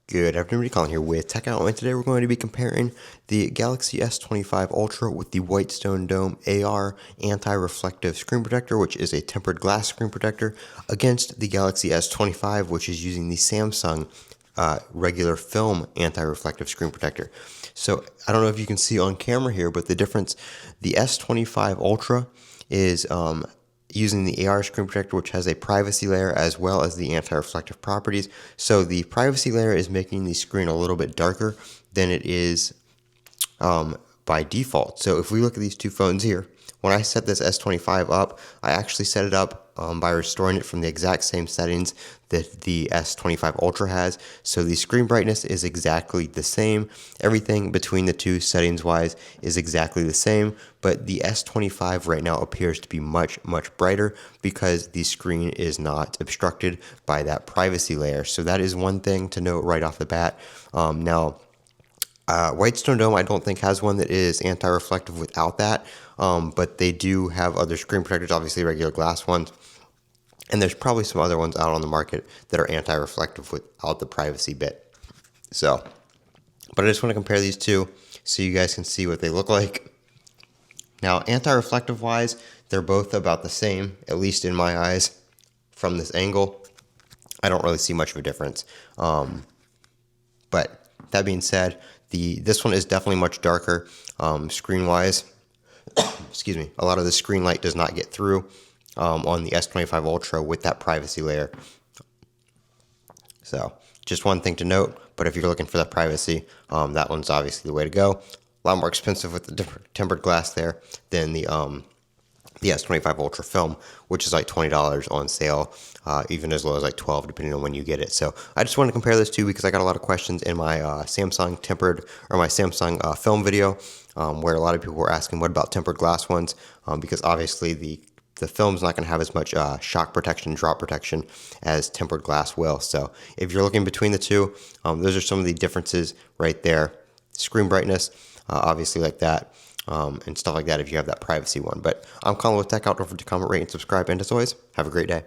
Good afternoon, Colin here with Techout, and today we're going to be comparing the Galaxy S25 Ultra with the Whitestone Dome AR anti-reflective screen protector, which is a tempered glass screen protector, against the Galaxy S25, which is using the Samsung regular film anti-reflective screen protector. So I don't know if you can see on camera here, but the difference, the S25 Ultra is using the AR screen protector, which has a privacy layer as well as the anti-reflective properties. So the privacy layer is making the screen a little bit darker than it is by default. So if we look at these two phones here, when I set this S25 up, I actually set it up by restoring it from the exact same settings that the S25 Ultra has. So the screen brightness is exactly the same. Everything between the two settings wise is exactly the same, but the S25 right now appears to be much brighter because the screen is not obstructed by that privacy layer. So that is one thing to note right off the bat. Whitestone Dome, I don't think, has one that is anti-reflective without that, but they do have other screen protectors, obviously regular glass ones, and there's probably some other ones out on the market that are anti-reflective without the privacy bit. So, but I just want to compare these two so you guys can see what they look like. Now, anti-reflective wise, they're both about the same, at least in my eyes. From this angle, I don't really see much of a difference. But that being said, this one is definitely much darker screen-wise. Excuse me. A lot of the screen light does not get through on the S25 Ultra with that privacy layer. So just one thing to note, but if you're looking for that privacy, that one's obviously the way to go. A lot more expensive with the tempered glass there than the S25 Ultra film, which is like $20 on sale, even as low as like $12 depending on when you get it. So I just wanted to compare those two because I got a lot of questions in my Samsung film video, where a lot of people were asking what about tempered glass ones, because obviously the film's not going to have as much shock protection, drop protection as tempered glass will. So if you're looking between the two, those are some of the differences right there. Screen brightness, obviously like that. And stuff like that if you have that privacy one. But I'm Colin with Techout. Don't forget to comment, rate, and subscribe. And as always, have a great day.